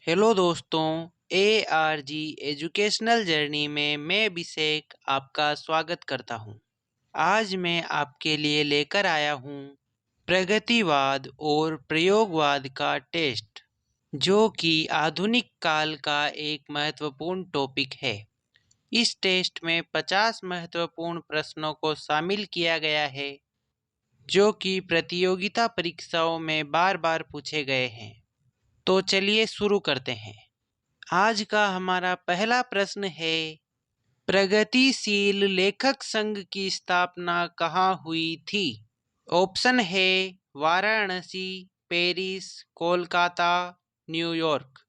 Hello दोस्तों, ARG educational journey में मैं अभिषेक आपका स्वागत करता हूं। आज मैं आपके लिए लेकर आया हूं प्रगतिवाद और प्रयोगवाद का टेस्ट, जो कि आधुनिक काल का एक महत्वपूर्ण टॉपिक है। इस टेस्ट में 50 महत्वपूर्ण प्रश्नों को शामिल किया गया है, जो कि प्रतियोगिता परीक्षाओं में बार बार पूछे गए हैं। तो चलिए शुरू करते हैं। आज का हमारा पहला प्रश्न है, प्रगतिशील लेखक संघ की स्थापना कहाँ हुई थी? ऑप्शन है वाराणसी, पेरिस, कोलकाता, न्यूयॉर्क।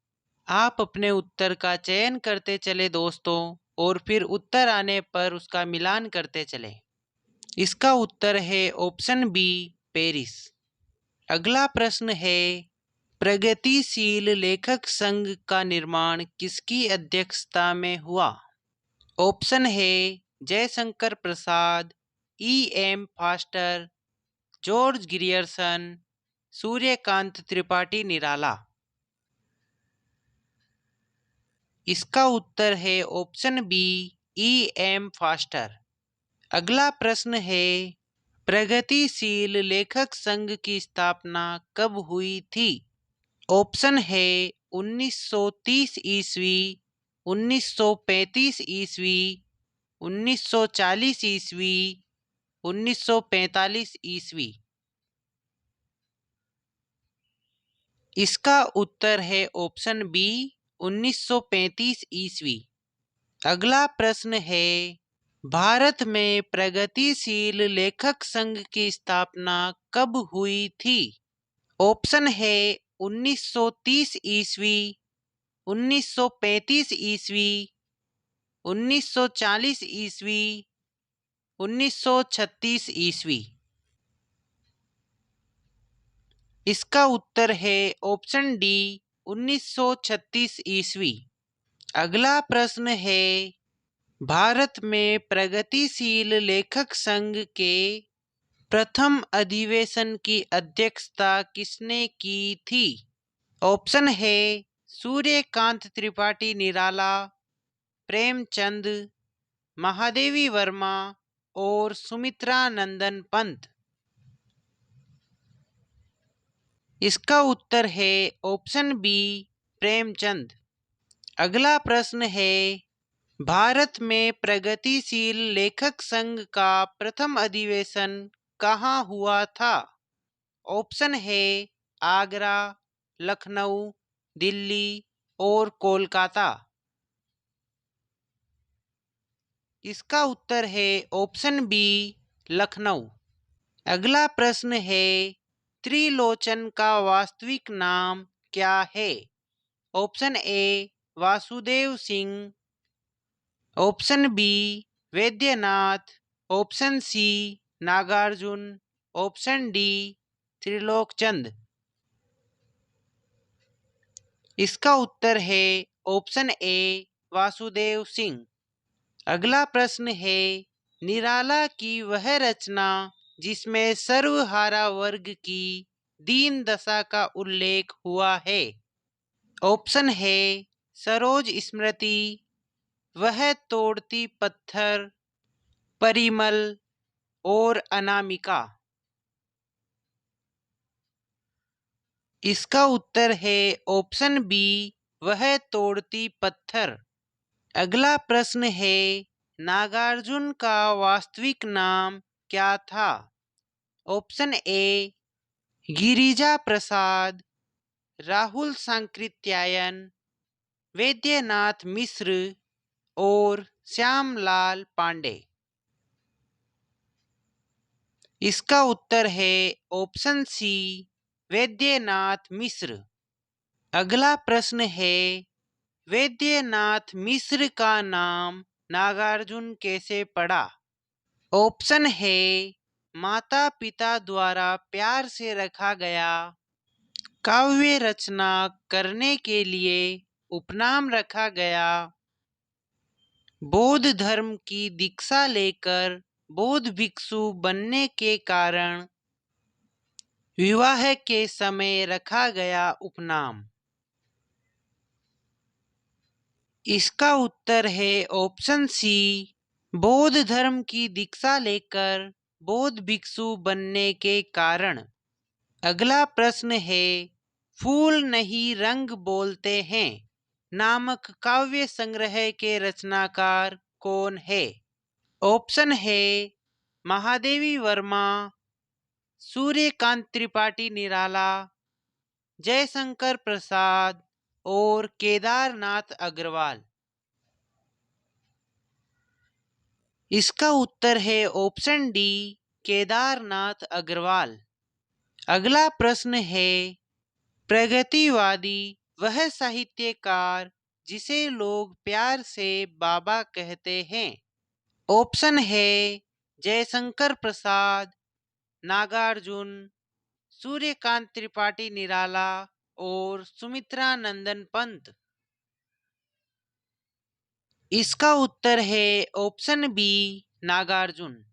आप अपने उत्तर का चयन करते चले दोस्तों, और फिर उत्तर आने पर उसका मिलान करते चले। इसका उत्तर है ऑप्शन बी, पेरिस। अगला प्रश्न है, प्रगतिशील लेखक संघ का निर्माण किसकी अध्यक्षता में हुआ? ऑप्शन है Jaishankar Prasad, E.M. Forster, George Grierson, Suryakant Tripathi Nirala. इसका उत्तर है ऑप्शन बी, E.M. फास्टर। अगला प्रश्न है, प्रगतिशील लेखक संघ की स्थापना कब हुई थी? ऑप्शन है 1930 ईस्वी, 1935 ईस्वी, 1940 ईस्वी, 1945 ईस्वी। इसका उत्तर है ऑप्शन बी, 1935 ईस्वी। अगला प्रश्न है, भारत में प्रगतिशील लेखक संघ की स्थापना कब हुई थी? ऑप्शन है 1930 ईस्वी, 1935 ईस्वी, 1940 ईस्वी, 1936 ईस्वी। इसका उत्तर है ऑप्शन डी, 1936 ईस्वी। अगला प्रश्न है, भारत में प्रगतिशील लेखक संघ के प्रथम अधिवेशन की अध्यक्षता किसने की थी? ऑप्शन है सूर्यकांत त्रिपाठी निराला, प्रेमचंद, महादेवी वर्मा और सुमित्रा नंदन पंत। इसका उत्तर है ऑप्शन बी, प्रेमचंद। अगला प्रश्न है, भारत में प्रगतिशील लेखक संघ का प्रथम अधिवेशन कहाँ हुआ था? ऑप्शन है आगरा, लखनऊ, दिल्ली और कोलकाता। इसका उत्तर है ऑप्शन बी, लखनऊ। अगला प्रश्न है, त्रिलोचन का वास्तविक नाम क्या है? Option A Vasudev Singh, option B Vaidyanath, option C Nagarjun, option D Trilokchand. इसका उत्तर है ऑप्शन ए वासुदेव सिंह। अगला प्रश्न है, निराला की वह रचना जिसमें सर्वहारा वर्ग की दीन दशा का उल्लेख हुआ है? ऑप्शन है सरोज स्मृति, वह तोड़ती पत्थर, परिमल और अनामिका। इसका उत्तर है ऑप्शन बी, वह तोड़ती पत्थर। अगला प्रश्न है, नागार्जुन का वास्तविक नाम क्या था? ऑप्शन ए गिरिजा प्रसाद, राहुल सांकृत्यायन, वैद्यनाथ मिश्र और श्यामलाल पांडे। इसका उत्तर है ऑप्शन सी, वैद्यनाथ मिश्र। अगला प्रश्न है, वैद्यनाथ मिश्र का नाम नागार्जुन कैसे पड़ा? ऑप्शन है माता पिता द्वारा प्यार से रखा गया, काव्य रचना करने के लिए उपनाम रखा गया, बौद्ध धर्म की दीक्षा लेकर बौद्ध भिक्षु बनने के कारण विवाह के समय रखा गया उपनाम। इसका उत्तर है ऑप्शन सी, बौद्ध धर्म की दीक्षा लेकर बौद्ध भिक्षु बनने के कारण। अगला प्रश्न है, फूल नहीं रंग बोलते हैं नामक काव्य संग्रह के रचनाकार कौन है? ऑप्शन है महादेवी वर्मा, सूर्यकांत त्रिपाठी निराला, जयशंकर प्रसाद और केदारनाथ अग्रवाल। इसका उत्तर है ऑप्शन डी, केदारनाथ अग्रवाल। अगला प्रश्न है, प्रगतिवादी वह साहित्यकार जिसे लोग प्यार से बाबा कहते हैं। ऑप्शन है जयशंकर प्रसाद, नागार्जुन, सूर्यकांत त्रिपाठी निराला और सुमित्रा नंदन पंत। इसका उत्तर है ऑप्शन बी, नागार्जुन।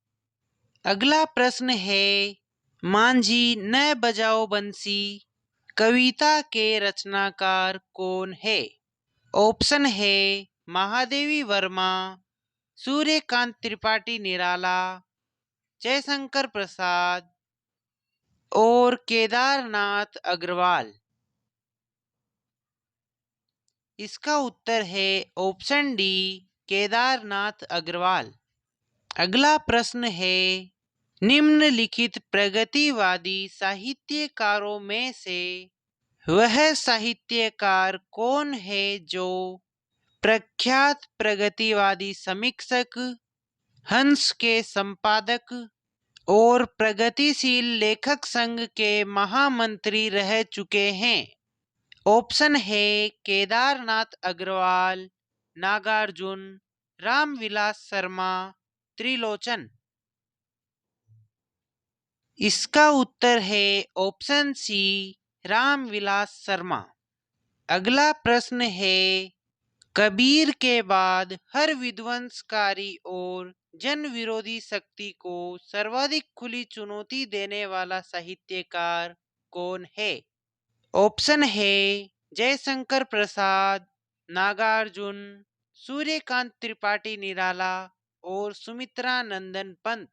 अगला प्रश्न है, मांझी न बजाओ बंसी कविता के रचनाकार कौन है? ऑप्शन है महादेवी वर्मा, सूर्यकांत त्रिपाठी निराला, जयशंकर प्रसाद और केदारनाथ अग्रवाल। इसका उत्तर है ऑप्शन डी, केदारनाथ अग्रवाल। अगला प्रश्न है, निम्नलिखित प्रगतिवादी साहित्यकारों में से वह साहित्यकार कौन है जो प्रख्यात प्रगतिवादी समीक्षक, हंस के संपादक और प्रगतिशील लेखक संघ के महामंत्री रह चुके हैं? ऑप्शन है केदारनाथ अग्रवाल, नागार्जुन, रामविलास शर्मा, त्रिलोचन। इसका उत्तर है ऑप्शन सी, रामविलास शर्मा। अगला प्रश्न है, कबीर के बाद हर विध्वंसकारी और जन विरोधी शक्ति को सर्वाधिक खुली चुनौती देने वाला साहित्यकार कौन है? ऑप्शन है जयशंकर प्रसाद, नागार्जुन, सूर्यकांत त्रिपाठी निराला और सुमित्रा नंदन पंत।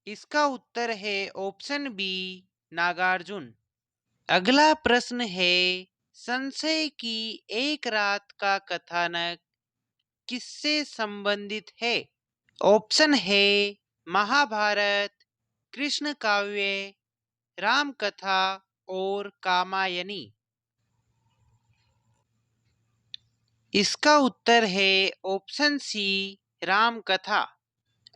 इसका उत्तर है ऑप्शन बी, नागार्जुन। अगला प्रश्न है, संशय की एक रात का कथानक किससे संबंधित है? ऑप्शन है महाभारत, कृष्ण काव्य, राम कथा और कामायनी। इसका उत्तर है ऑप्शन सी, राम कथा।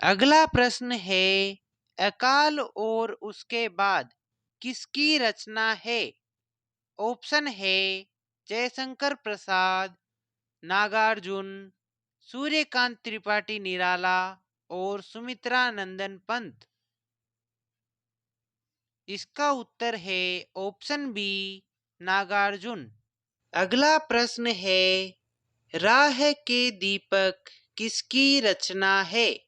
अगला प्रश्न है, अकाल और उसके बाद किसकी रचना है? ऑप्शन है जयशंकर प्रसाद, नागार्जुन, सूर्यकांत त्रिपाठी निराला और सुमित्रा नंदन पंत। इसका उत्तर है ऑप्शन बी, नागार्जुन। अगला प्रश्न है, राह के दीपक किसकी रचना है?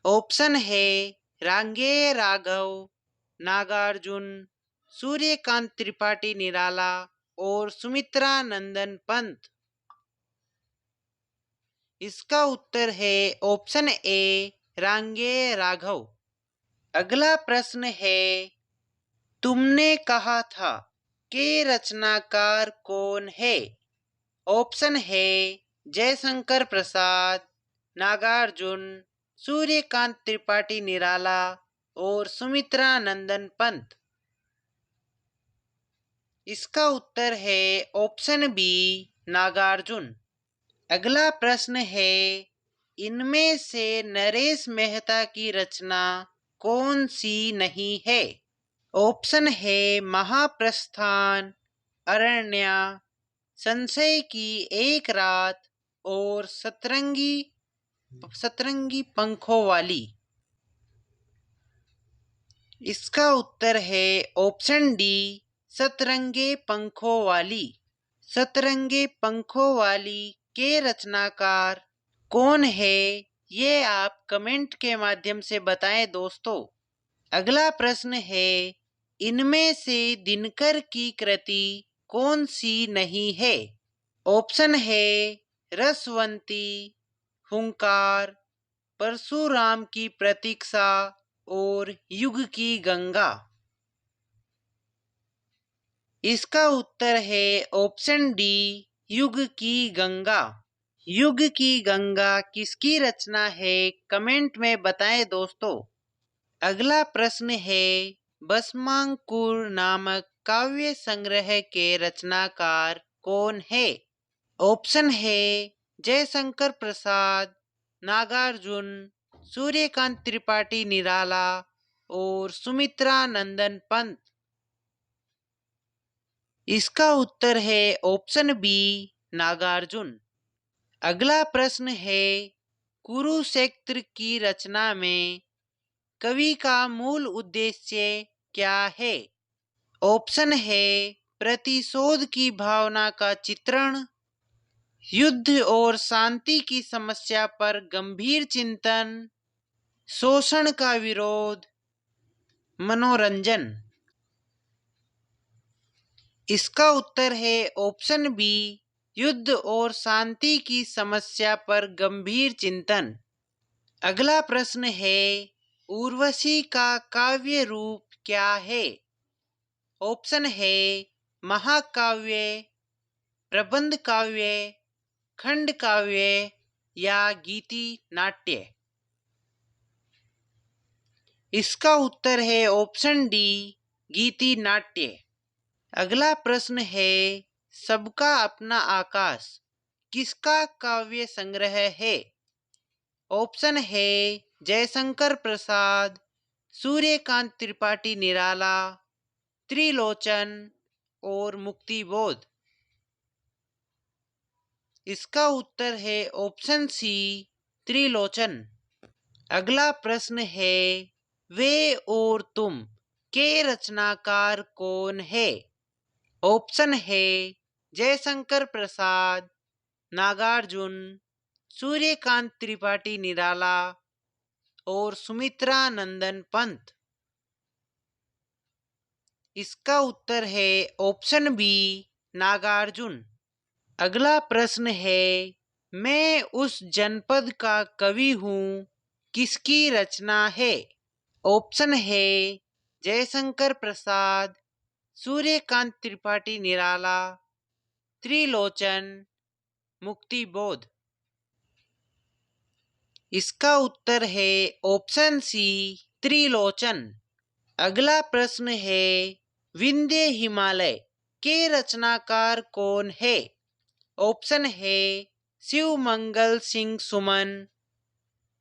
ऑप्शन है रांगे राघव, नागार्जुन, सूर्यकांत त्रिपाठी निराला और सुमित्रा नंदन पंत। इसका उत्तर है ऑप्शन ए, रांगे राघव। अगला प्रश्न है, तुमने कहा था के रचनाकार कौन है? ऑप्शन है जयशंकर प्रसाद, नागार्जुन, सूर्यकांत त्रिपाठी निराला और सुमित्रा नंदन पंत। इसका उत्तर है ऑप्शन बी, नागार्जुन। अगला प्रश्न है, इनमें से नरेश मेहता की रचना कौन सी नहीं है? ऑप्शन है महाप्रस्थान, अरण्या, संशय की एक रात और सतरंगी पंखों वाली। इसका उत्तर है ऑप्शन डी, सतरंगे पंखों वाली। सतरंगे पंखों वाली के रचनाकार कौन है, ये आप कमेंट के माध्यम से बताएं दोस्तों। अगला प्रश्न है, इनमें से दिनकर की कृति कौन सी नहीं है? ऑप्शन है रसवंती, हुंकार, परशुराम की प्रतीक्षा और युग की गंगा। इसका उत्तर है ऑप्शन डी, युग की गंगा। युग की गंगा किसकी रचना है, कमेंट में बताएं दोस्तों। अगला प्रश्न है भस्मांकुर नामक काव्य संग्रह के रचनाकार कौन है? ऑप्शन है जयशंकर प्रसाद, नागार्जुन, सूर्यकांत त्रिपाठी निराला और सुमित्रा नंदन पंत। इसका उत्तर है ऑप्शन बी, नागार्जुन। अगला प्रश्न है कुरुक्षेत्र की रचना में कवि का मूल उद्देश्य क्या है? ऑप्शन है प्रतिशोध की भावना का चित्रण, युद्ध और शांति की समस्या पर गंभीर चिंतन, शोषण का विरोध, मनोरंजन। इसका उत्तर है ऑप्शन बी, युद्ध और शांति की समस्या पर गंभीर चिंतन। अगला प्रश्न है उर्वशी का काव्य रूप क्या है? ऑप्शन है महाकाव्य, प्रबंध काव्य, खंड काव्य या गीति नाट्य। इसका उत्तर है ऑप्शन डी, गीति नाट्य। अगला प्रश्न है सबका अपना आकाश किसका काव्य संग्रह है? ऑप्शन है जयशंकर प्रसाद, सूर्यकांत त्रिपाठी निराला, त्रिलोचन और मुक्तिबोध। इसका उत्तर है ऑप्शन सी, त्रिलोचन। अगला प्रश्न है वे और तुम के रचनाकार कौन है? ऑप्शन है जयशंकर प्रसाद, नागार्जुन, सूर्यकांत त्रिपाठी निराला और सुमित्रा नंदन पंत। इसका उत्तर है ऑप्शन बी, नागार्जुन। अगला प्रश्न है मैं उस जनपद का कवि हूँ किसकी रचना है? ऑप्शन है जयशंकर प्रसाद, सूर्यकांत त्रिपाठी निराला, त्रिलोचन, मुक्तिबोध। इसका उत्तर है ऑप्शन सी, त्रिलोचन। अगला प्रश्न है विंध्य हिमालय के रचनाकार कौन है? ऑप्शन है शिवमंगल सिंह सुमन,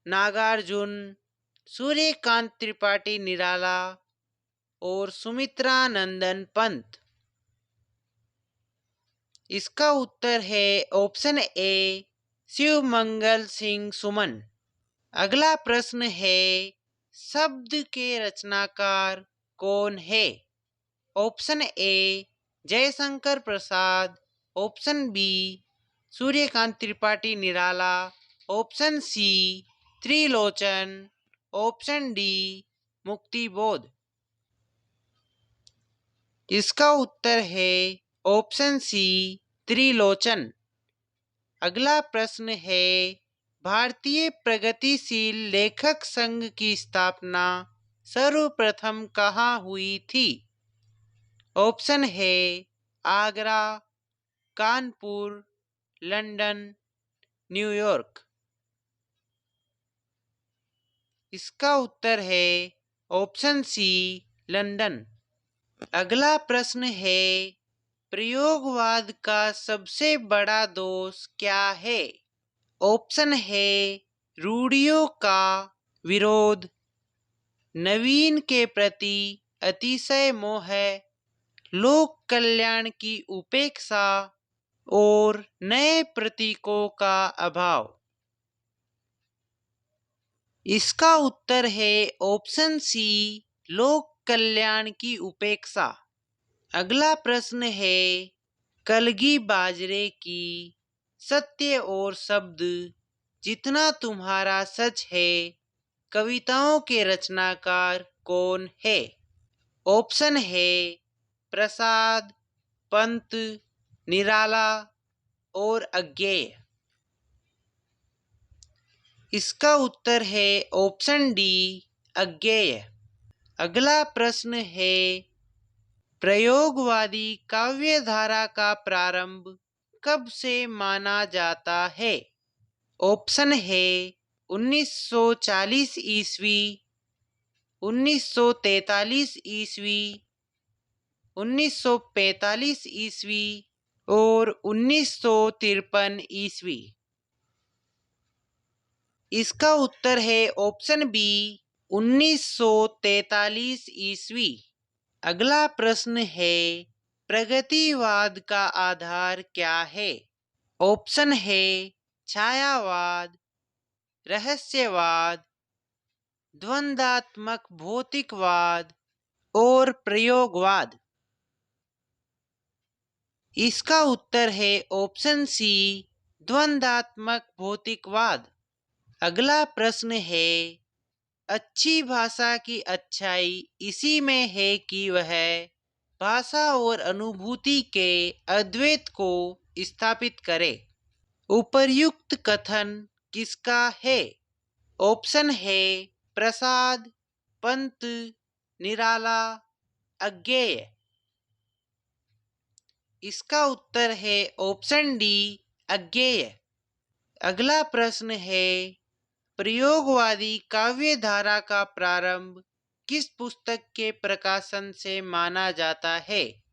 नागार्जुन, सूर्यकांत त्रिपाठी निराला और सुमित्रा नंदन पंत। इसका उत्तर है ऑप्शन ए, शिवमंगल सिंह सुमन। अगला प्रश्न है शब्द के रचनाकार कौन है? Option A Jaishankar Prasad, option B Suryakant Tripathi Nirala, option C Trilochan, option D Muktibodh. इसका उत्तर है ऑप्शन सी, त्रिलोचन। अगला प्रश्न है भारतीय प्रगतिशील लेखक संघ की स्थापना सर्वप्रथम कहाँ हुई थी? ऑप्शन है आगरा, कानपुर, लंदन, न्यूयॉर्क। इसका उत्तर है ऑप्शन सी, लंदन। अगला प्रश्न है प्रयोगवाद का सबसे बड़ा दोष क्या है? ऑप्शन है रूढ़ियों का विरोध, नवीन के प्रति अतिशय मोह, लोक कल्याण की उपेक्षा और नए प्रतीकों का अभाव। इसका उत्तर है ऑप्शन सी, लोक कल्याण की उपेक्षा। अगला प्रश्न है कलगी बाजरे की सत्य और शब्द जितना तुम्हारा सच है कविताओं के रचनाकार कौन है? ऑप्शन है प्रसाद, पंत, निराला, और अज्ञेय। इसका उत्तर है ऑप्शन डी, अज्ञेय। अगला प्रश्न है, प्रयोगवादी काव्य धारा का प्रारंभ कब से माना जाता है? ऑप्शन है 1940 ईस्वी, 1943 ईस्वी, 1945 ईस्वी और 1953 ईस्वी। इसका उत्तर है ऑप्शन बी, 1943 ईस्वी। अगला प्रश्न है, प्रगतिवाद का आधार क्या है? ऑप्शन है छायावाद, रहस्यवाद, द्वंद्वात्मक भौतिकवाद और प्रयोगवाद। इसका उत्तर है ऑप्शन सी, द्वंद्वात्मक भौतिकवाद। अगला प्रश्न है, अच्छी भाषा की अच्छाई इसी में है कि वह भाषा और अनुभूति के अद्वैत को स्थापित करे। उपर्युक्त कथन किसका है? ऑप्शन है प्रसाद, पंत, निराला, अज्ञेय। इसका उत्तर है ऑप्शन डी, अज्ञेय। अगला प्रश्न है, प्रयोगवादी काव्य धारा का प्रारंभ किस पुस्तक के प्रकाशन से माना जाता है?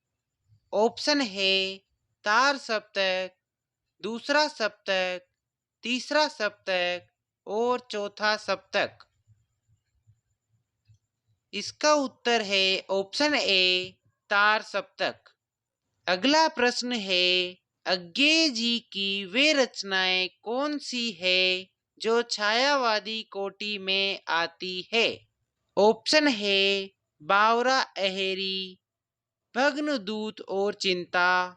ऑप्शन है तार सप्तक, दूसरा सप्तक, तीसरा सप्तक और चौथा सप्तक। इसका उत्तर है ऑप्शन ए, तार सप्तक। अगला प्रश्न है, अज्ञेय जी की वे रचनाएं कौन सी है जो छायावादी कोटि में आती है? ऑप्शन है बावरा अहेरी, भग्नदूत और चिंता,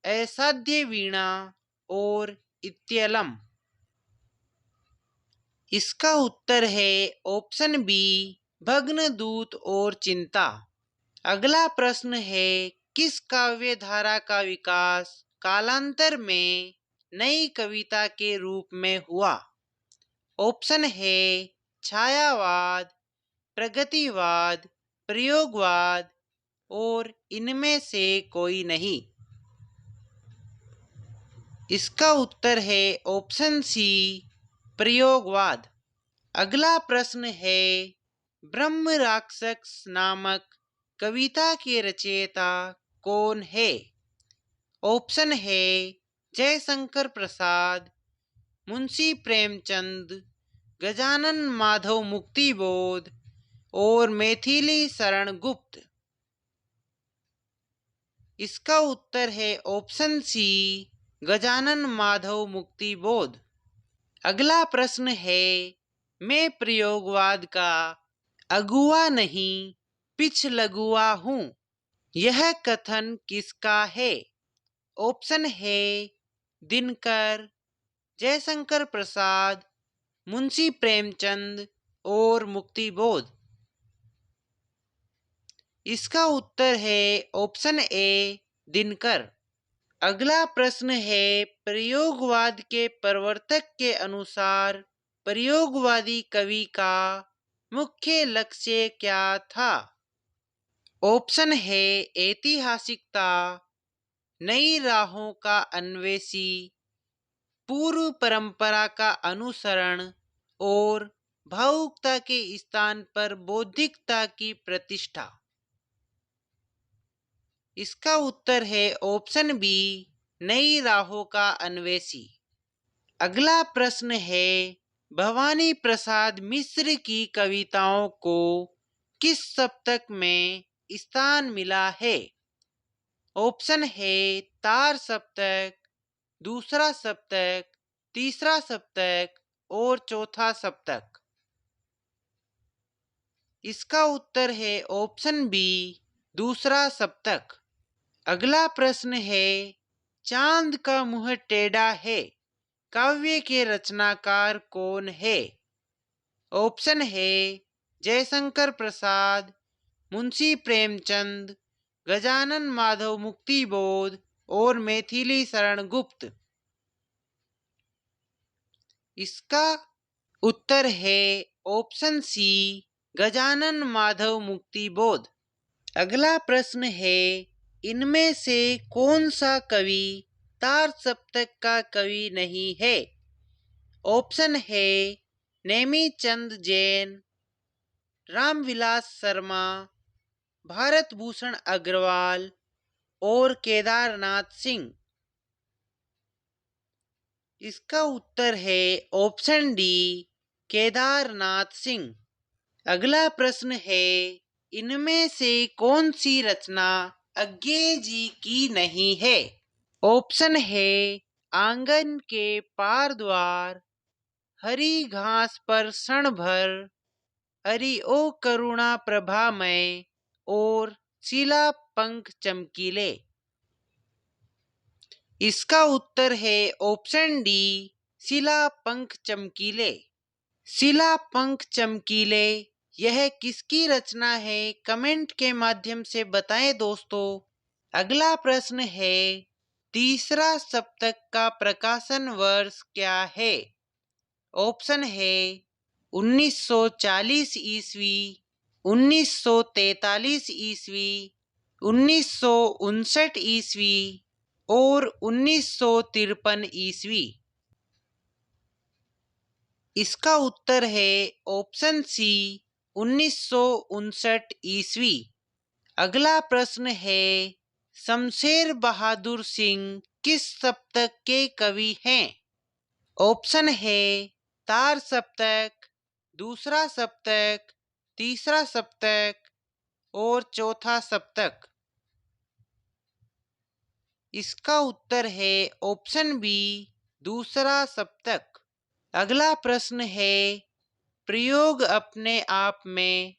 असाध्य वीणा और इत्यलम। इसका उत्तर है ऑप्शन बी, भग्नदूत और चिंता। अगला प्रश्न है, किस काव्य धारा का विकास कालांतर में नई कविता के रूप में हुआ? ऑप्शन है छायावाद, प्रगतिवाद, प्रयोगवाद और इनमें से कोई नहीं। इसका उत्तर है ऑप्शन सी, प्रयोगवाद। अगला प्रश्न है, ब्रह्म राक्षस नामक कविता के रचयिता कौन है? ऑप्शन है जयशंकर प्रसाद, मुंशी प्रेमचंद, गजानन माधव मुक्तिबोध और मैथिली शरण गुप्त। इसका उत्तर है ऑप्शन सी, गजानन माधव मुक्तिबोध। अगला प्रश्न है, मैं प्रयोगवाद का अगुआ नहीं पिछलगुआ हूँ, यह कथन किसका है? ऑप्शन है दिनकर, जयशंकर प्रसाद, मुंशी प्रेमचंद और मुक्तिबोध। इसका उत्तर है ऑप्शन ए, दिनकर। अगला प्रश्न है, प्रयोगवाद के प्रवर्तक के अनुसार प्रयोगवादी कवि का मुख्य लक्ष्य क्या था? ऑप्शन है ऐतिहासिकता, नई राहों का अन्वेषी, पूर्व परंपरा का अनुसरण और भावुकता के स्थान पर बौद्धिकता की प्रतिष्ठा। इसका उत्तर है ऑप्शन बी, नई राहों का अन्वेषी। अगला प्रश्न है, भवानी प्रसाद मिश्र की कविताओं को किस सप्तक में स्थान मिला है? ऑप्शन है तार सप्तक, दूसरा सप्तक, तीसरा सप्तक और चौथा सप्तक। इसका उत्तर है ऑप्शन बी, दूसरा सप्तक। अगला प्रश्न है, चांद का मुंह टेढ़ा है काव्य के रचनाकार कौन है? ऑप्शन है जयशंकर प्रसाद, मुंशी प्रेमचंद, गजानन माधव मुक्तिबोध और मैथिली शरण गुप्त। इसका उत्तर है ऑप्शन सी, गजानन माधव मुक्ति बोध। अगला प्रश्न है, इनमें से कौन सा कवि तार सप्तक का कवि नहीं है? ऑप्शन है नेमीचंद जैन, रामविलास शर्मा, भारत भूषण अग्रवाल और केदारनाथ सिंह। इसका उत्तर है ऑप्शन डी, केदारनाथ सिंह। अगला प्रश्न है, इनमें से कौन सी रचना अज्ञेय जी की नहीं है? ऑप्शन है आंगन के पार द्वार, हरी घास पर क्षण भर, हरि ओ करुणा प्रभामय और शिला पंख चमकीले। इसका उत्तर है ऑप्शन डी, शिला पंख चमकीले। शिला पंख चमकीले यह किसकी रचना है? कमेंट के माध्यम से बताएं दोस्तों। अगला प्रश्न है, तीसरा सप्तक का प्रकाशन वर्ष क्या है? ऑप्शन है 1940 ईस्वी, 1943 ईस्वी, 1959 ईस्वी और 1953 ईस्वी। इसका उत्तर है ऑप्शन सी, 1959 ईस्वी। अगला प्रश्न है, शमशेर बहादुर सिंह किस सप्तक के कवि हैं? ऑप्शन है तार सप्तक, दूसरा सप्तक, तीसरा सप्तक और चौथा सप्तक। इसका उत्तर है ऑप्शन बी, दूसरा सप्तक। अगला प्रश्न है, प्रयोग अपने आप में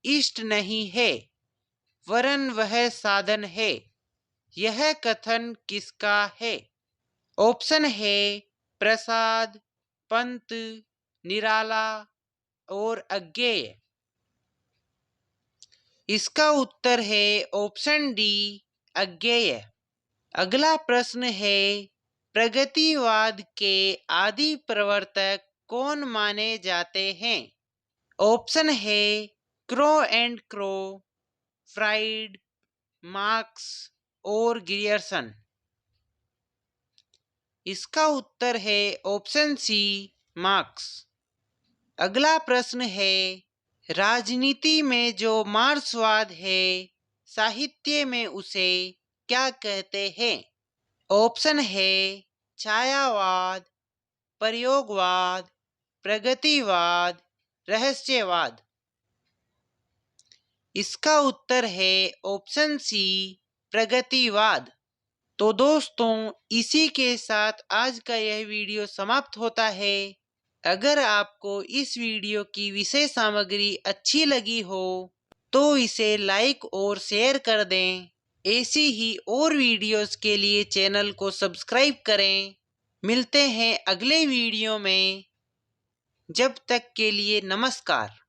इष्ट नहीं है, वरन वह साधन है, यह कथन किसका है? ऑप्शन है प्रसाद, पंत, निराला और अज्ञेय। इसका उत्तर है ऑप्शन डी, अज्ञेय। अगला प्रश्न है, प्रगतिवाद के आदि प्रवर्तक कौन माने जाते हैं? ऑप्शन है crow and crow, fried, marks और ग्रियर्सन। इसका उत्तर है ऑप्शन सी, मार्क्स। अगला प्रश्न है, राजनीति में जो मार्क्सवाद है, साहित्य में उसे क्या कहते हैं? ऑप्शन है छायावाद, प्रयोगवाद, प्रगतिवाद, रहस्यवाद। इसका उत्तर है ऑप्शन सी, प्रगतिवाद। तो दोस्तों, इसी के साथ आज का यह वीडियो समाप्त होता है। अगर आपको इस वीडियो की विषय सामग्री अच्छी लगी हो तो इसे लाइक और शेयर कर दें। ऐसी ही और वीडियोस के लिए चैनल को सब्सक्राइब करें। मिलते हैं अगले वीडियो में। जब तक के लिए नमस्कार।